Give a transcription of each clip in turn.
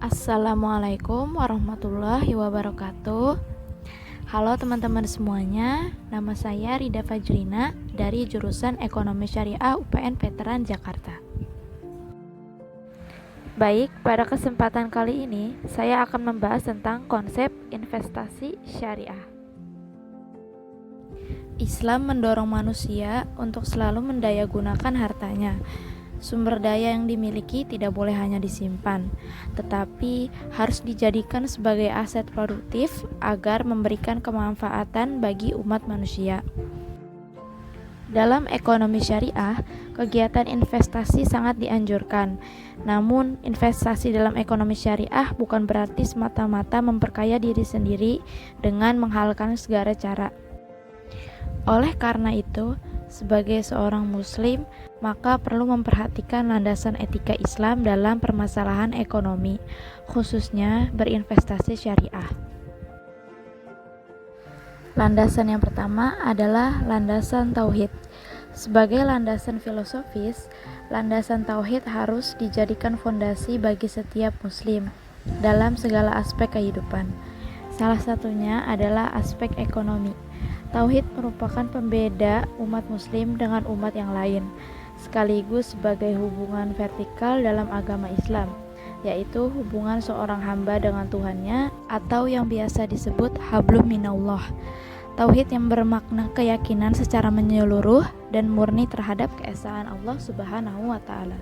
Assalamualaikum warahmatullahi wabarakatuh. Halo teman-teman semuanya, nama saya Rida Fajrina dari jurusan Ekonomi Syariah UPN Veteran Jakarta. Baik, pada kesempatan kali ini saya akan membahas tentang konsep investasi syariah. Islam mendorong manusia untuk selalu mendayagunakan hartanya. Sumber daya yang dimiliki tidak boleh hanya disimpan, tetapi harus dijadikan sebagai aset produktif agar memberikan kemanfaatan bagi umat manusia. Dalam ekonomi syariah, kegiatan investasi sangat dianjurkan. Namun, investasi dalam ekonomi syariah bukan berarti semata-mata memperkaya diri sendiri dengan menghalalkan segala cara. Oleh karena itu, sebagai seorang muslim, maka perlu memperhatikan landasan etika Islam dalam permasalahan ekonomi, khususnya berinvestasi syariah. Landasan yang pertama adalah landasan tauhid. Sebagai landasan filosofis, landasan tauhid harus dijadikan fondasi bagi setiap muslim dalam segala aspek kehidupan. Salah satunya adalah aspek ekonomi. Tauhid merupakan pembeda umat muslim dengan umat yang lain, sekaligus sebagai hubungan vertikal dalam agama Islam, yaitu hubungan seorang hamba dengan Tuhannya atau yang biasa disebut hablum minallah. Tauhid yang bermakna keyakinan secara menyeluruh dan murni terhadap keesaan Allah Subhanahu wa taala.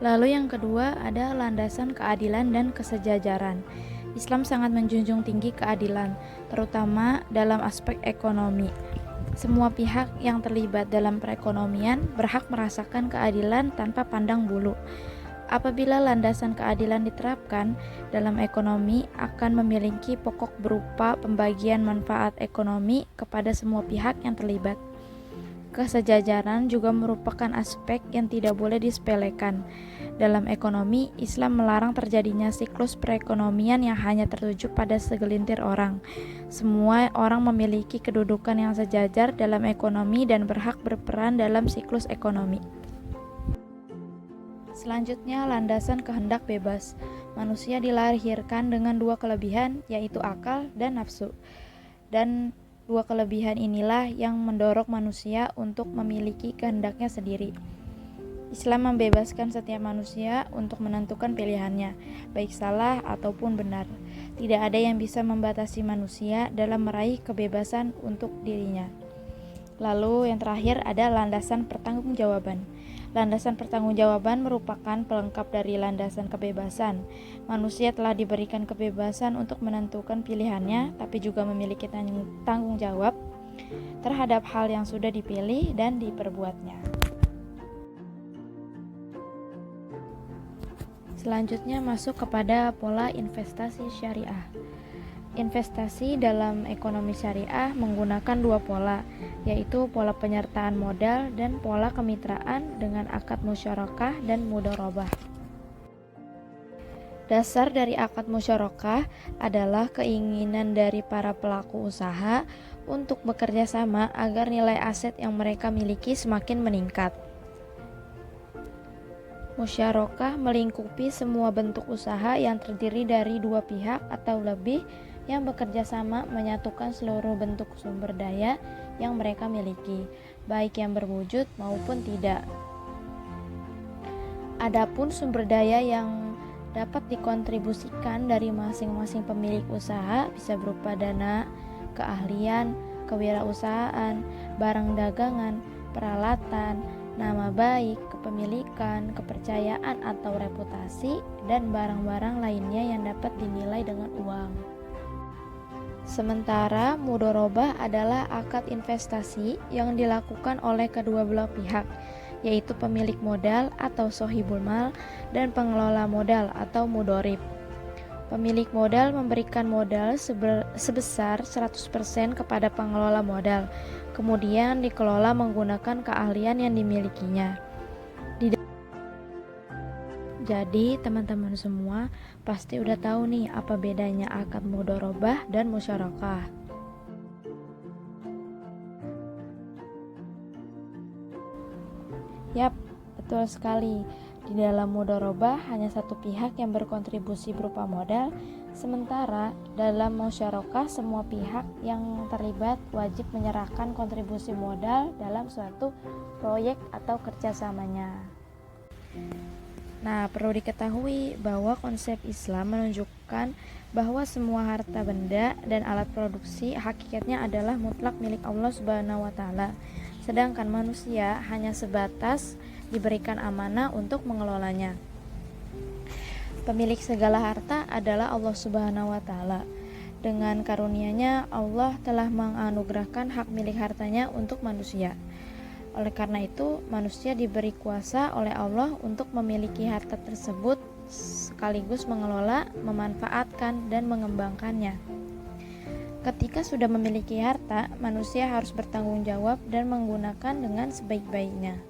Lalu yang kedua ada landasan keadilan dan kesejajaran. Islam sangat menjunjung tinggi keadilan, terutama dalam aspek ekonomi. Semua pihak yang terlibat dalam perekonomian berhak merasakan keadilan tanpa pandang bulu. Apabila landasan keadilan diterapkan dalam ekonomi, akan memiliki pokok berupa pembagian manfaat ekonomi kepada semua pihak yang terlibat. Kesejajaran juga merupakan aspek yang tidak boleh disepelekan. Dalam ekonomi, Islam melarang terjadinya siklus perekonomian yang hanya tertuju pada segelintir orang. Semua orang memiliki kedudukan yang sejajar dalam ekonomi dan berhak berperan dalam siklus ekonomi. Selanjutnya, landasan kehendak bebas. Manusia dilahirkan dengan dua kelebihan, yaitu akal dan nafsu. Dan dua kelebihan inilah yang mendorong manusia untuk memiliki kehendaknya sendiri. Islam membebaskan setiap manusia untuk menentukan pilihannya, baik salah ataupun benar. Tidak ada yang bisa membatasi manusia dalam meraih kebebasan untuk dirinya. Lalu yang terakhir ada landasan pertanggungjawaban. Landasan pertanggungjawaban merupakan pelengkap dari landasan kebebasan. Manusia telah diberikan kebebasan untuk menentukan pilihannya, tapi juga memiliki tanggung jawab terhadap hal yang sudah dipilih dan diperbuatnya. Selanjutnya masuk kepada pola investasi syariah. Investasi dalam ekonomi syariah menggunakan dua pola, yaitu pola penyertaan modal dan pola kemitraan dengan akad musyarakah dan mudharabah. Dasar dari akad musyarakah adalah keinginan dari para pelaku usaha untuk bekerja sama agar nilai aset yang mereka miliki semakin meningkat. Musyarakah melingkupi semua bentuk usaha yang terdiri dari dua pihak atau lebih yang bekerja sama menyatukan seluruh bentuk sumber daya yang mereka miliki, baik yang berwujud maupun tidak. Adapun sumber daya yang dapat dikontribusikan dari masing-masing pemilik usaha bisa berupa dana, keahlian, kewirausahaan, barang dagangan, peralatan, nama baik, kepemilikan, kepercayaan atau reputasi, dan barang-barang lainnya yang dapat dinilai dengan uang. Sementara mudharabah adalah akad investasi yang dilakukan oleh kedua belah pihak, yaitu pemilik modal atau sohibul mal dan pengelola modal atau mudharib. Pemilik modal memberikan modal sebesar 100% kepada pengelola modal, kemudian dikelola menggunakan keahlian yang dimilikinya. Jadi teman-teman semua pasti udah tahu nih apa bedanya akad mudharabah dan musyarakah. Yap, betul sekali. Di dalam mudharabah hanya satu pihak yang berkontribusi berupa modal, sementara dalam musyarakah semua pihak yang terlibat wajib menyerahkan kontribusi modal dalam suatu proyek atau kerjasamanya. Nah, perlu diketahui bahwa konsep Islam menunjukkan bahwa semua harta benda dan alat produksi hakikatnya adalah mutlak milik Allah Subhanahu wa taala. Sedangkan manusia hanya sebatas diberikan amanah untuk mengelolanya. Pemilik segala harta adalah Allah Subhanahu wa taala. Dengan karunia-Nya Allah telah menganugerahkan hak milik hartanya untuk manusia. Oleh karena itu, manusia diberi kuasa oleh Allah untuk memiliki harta tersebut sekaligus mengelola, memanfaatkan, dan mengembangkannya. Ketika sudah memiliki harta, manusia harus bertanggung jawab dan menggunakan dengan sebaik-baiknya.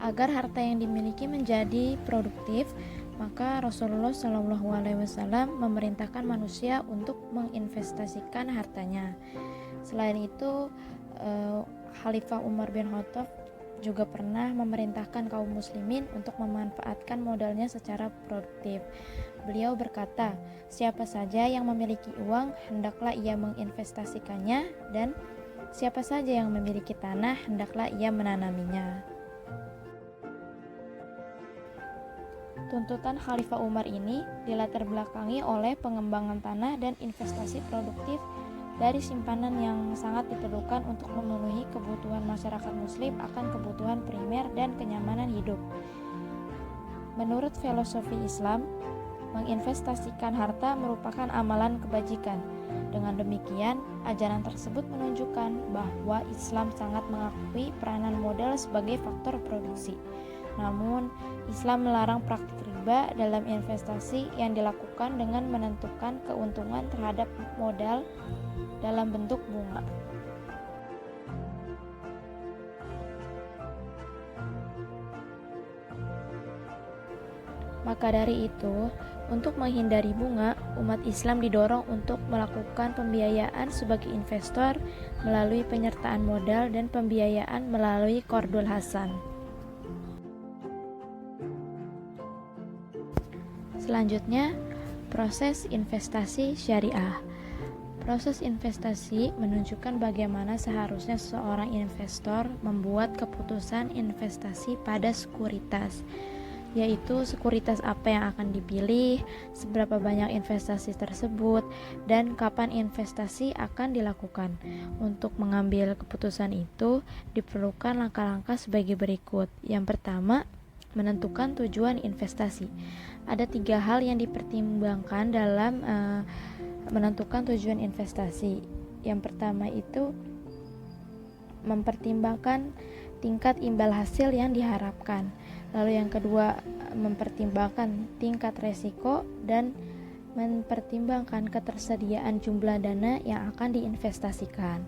Agar harta yang dimiliki menjadi produktif, maka Rasulullah SAW memerintahkan manusia untuk menginvestasikan hartanya. Selain itu, Khalifah Umar bin Khattab juga pernah memerintahkan kaum muslimin untuk memanfaatkan modalnya secara produktif. Beliau berkata, siapa saja yang memiliki uang, hendaklah ia menginvestasikannya, dan siapa saja yang memiliki tanah, hendaklah ia menanaminya. Tuntutan Khalifah Umar ini dilatar belakangi oleh pengembangan tanah dan investasi produktif dari simpanan yang sangat diperlukan untuk memenuhi kebutuhan masyarakat muslim akan kebutuhan primer dan kenyamanan hidup. Menurut filosofi Islam, menginvestasikan harta merupakan amalan kebajikan. Dengan demikian, ajaran tersebut menunjukkan bahwa Islam sangat mengakui peranan modal sebagai faktor produksi. Namun, Islam melarang praktik riba dalam investasi yang dilakukan dengan menentukan keuntungan terhadap modal dalam bentuk bunga. Maka dari itu, untuk menghindari bunga, umat Islam didorong untuk melakukan pembiayaan sebagai investor melalui penyertaan modal dan pembiayaan melalui qardul hasan. Selanjutnya, proses investasi syariah. Proses investasi menunjukkan bagaimana seharusnya seorang investor membuat keputusan investasi pada sekuritas, yaitu sekuritas apa yang akan dipilih, seberapa banyak investasi tersebut, dan kapan investasi akan dilakukan. Untuk mengambil keputusan itu, diperlukan langkah-langkah sebagai berikut. Yang pertama, menentukan tujuan investasi. Ada 3 hal yang dipertimbangkan dalam menentukan tujuan investasi. Yang pertama itu mempertimbangkan tingkat imbal hasil yang diharapkan. Lalu yang kedua, mempertimbangkan tingkat resiko dan mempertimbangkan ketersediaan jumlah dana yang akan diinvestasikan.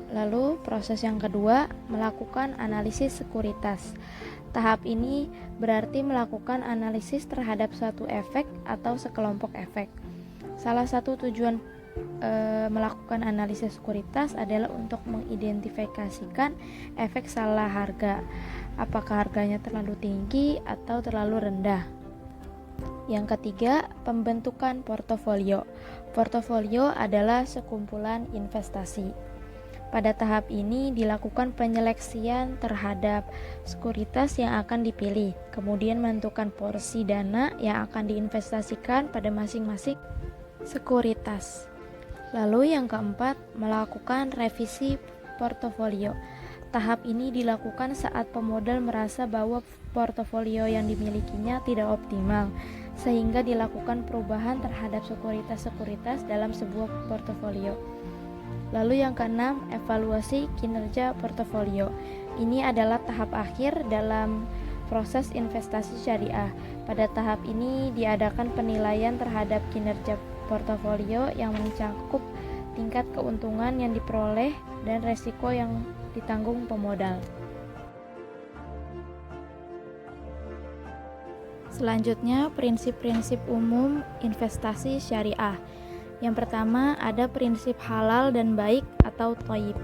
Lalu proses yang kedua, melakukan analisis sekuritas. Tahap ini berarti melakukan analisis terhadap suatu efek atau sekelompok efek. Salah satu tujuan melakukan analisis sekuritas adalah untuk mengidentifikasikan efek salah harga. Apakah harganya terlalu tinggi atau terlalu rendah? Yang ketiga, pembentukan portofolio. Portofolio adalah sekumpulan investasi. Pada tahap ini dilakukan penyeleksian terhadap sekuritas yang akan dipilih, kemudian menentukan porsi dana yang akan diinvestasikan pada masing-masing sekuritas. Lalu yang keempat, melakukan revisi portofolio. Tahap ini dilakukan saat pemodal merasa bahwa portofolio yang dimilikinya tidak optimal, sehingga dilakukan perubahan terhadap sekuritas-sekuritas dalam sebuah portofolio. Lalu yang keenam, evaluasi kinerja portofolio. Ini adalah tahap akhir dalam proses investasi syariah. Pada tahap ini diadakan penilaian terhadap kinerja portofolio yang mencakup tingkat keuntungan yang diperoleh dan resiko yang ditanggung pemodal. Selanjutnya, prinsip-prinsip umum investasi syariah. Yang pertama, ada prinsip halal dan baik atau thayyib.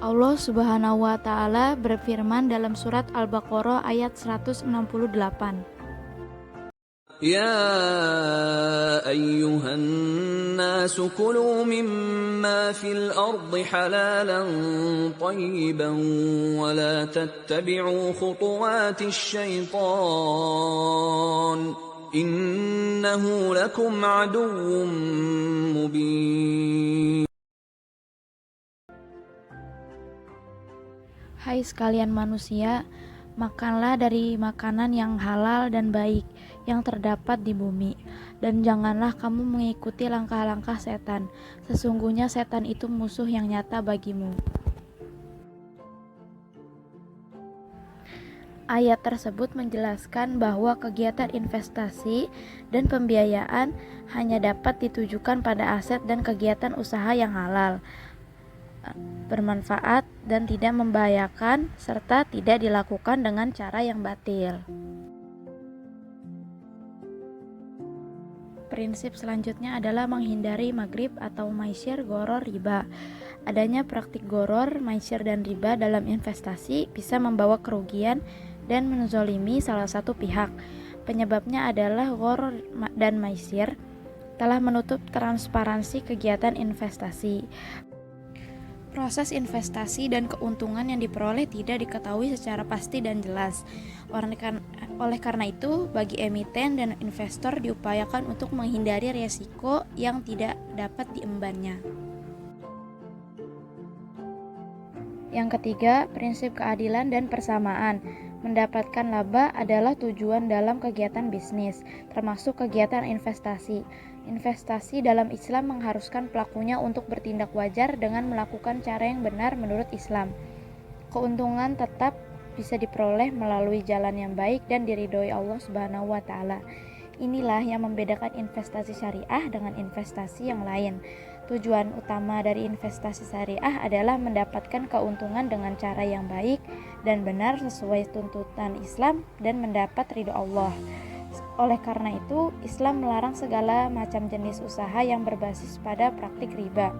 Allah Subhanahu wa Ta'ala berfirman dalam surat Al-Baqarah ayat 168. يا أيها الناس كلوا مما في الأرض حلالا طيبا ولا تتبعوا خطوات الشيطان إنه لكم عدو مبين. Hai sekalian manusia, makanlah dari makanan yang halal dan baik yang terdapat di bumi, dan janganlah kamu mengikuti langkah-langkah setan. Sesungguhnya setan itu musuh yang nyata bagimu. Ayat tersebut menjelaskan bahwa kegiatan investasi dan pembiayaan hanya dapat ditujukan pada aset dan kegiatan usaha yang halal, bermanfaat dan tidak membahayakan, serta tidak dilakukan dengan cara yang batil. Prinsip selanjutnya adalah menghindari maghrib atau maisir, goror, riba. Adanya praktik goror, maisir, dan riba dalam investasi bisa membawa kerugian dan menzolimi salah satu pihak. Penyebabnya adalah goror dan maisir telah menutup transparansi kegiatan investasi. Proses investasi dan keuntungan yang diperoleh tidak diketahui secara pasti dan jelas. Oleh karena itu, bagi emiten dan investor diupayakan untuk menghindari risiko yang tidak dapat diembannya. Yang ketiga, prinsip keadilan dan persamaan. Mendapatkan laba adalah tujuan dalam kegiatan bisnis, termasuk kegiatan investasi. Investasi dalam Islam mengharuskan pelakunya untuk bertindak wajar dengan melakukan cara yang benar menurut Islam. Keuntungan tetap bisa diperoleh melalui jalan yang baik dan diridhoi Allah Subhanahu wa Ta'ala. Inilah yang membedakan investasi syariah dengan investasi yang lain. Tujuan utama dari investasi syariah adalah mendapatkan keuntungan dengan cara yang baik dan benar sesuai tuntutan Islam dan mendapat ridho Allah. Oleh karena itu, Islam melarang segala macam jenis usaha yang berbasis pada praktik riba.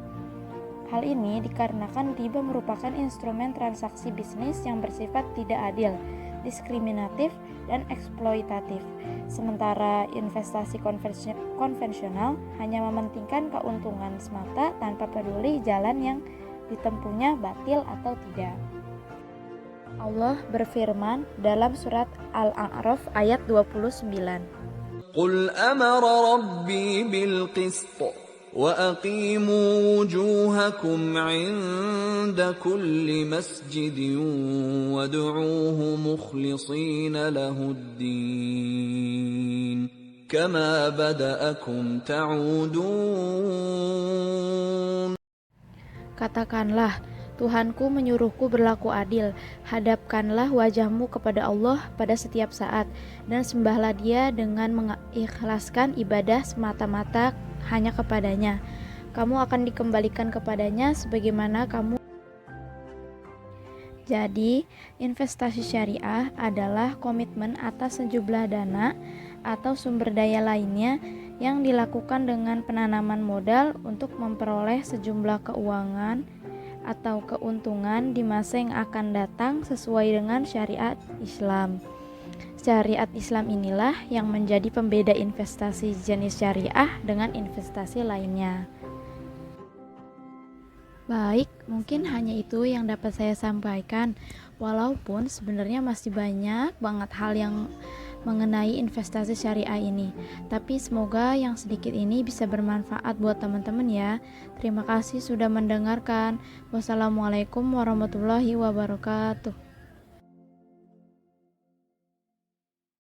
Hal ini dikarenakan riba merupakan instrumen transaksi bisnis yang bersifat tidak adil, diskriminatif, dan eksploitatif. Sementara investasi konvensional hanya mementingkan keuntungan semata tanpa peduli jalan yang ditempuhnya batil atau tidak. Allah berfirman dalam surat Al-A'raf ayat 29. Qul amara rabbi bil qist wa aqimu wujuhakum 'inda kulli masjidin wad'uuhu mukhlishina lahud-din kama bada'akum ta'udun. Katakanlah, Tuhanku menyuruhku berlaku adil. Hadapkanlah wajahmu kepada Allah pada setiap saat, dan sembahlah Dia dengan mengikhlaskan ibadah semata-mata hanya kepadanya. Kamu akan dikembalikan kepadanya sebagaimana kamu. Jadi, investasi syariah adalah komitmen atas sejumlah dana atau sumber daya lainnya yang dilakukan dengan penanaman modal untuk memperoleh sejumlah keuangan atau keuntungan di masa yang akan datang sesuai dengan syariat Islam. Syariat Islam inilah yang menjadi pembeda investasi jenis syariah dengan investasi lainnya. Baik, mungkin hanya itu yang dapat saya sampaikan. Walaupun sebenarnya masih banyak banget hal yang mengenai investasi syariah ini, tapi semoga yang sedikit ini bisa bermanfaat buat teman-teman ya. Terima kasih sudah mendengarkan. Wassalamualaikum warahmatullahi wabarakatuh.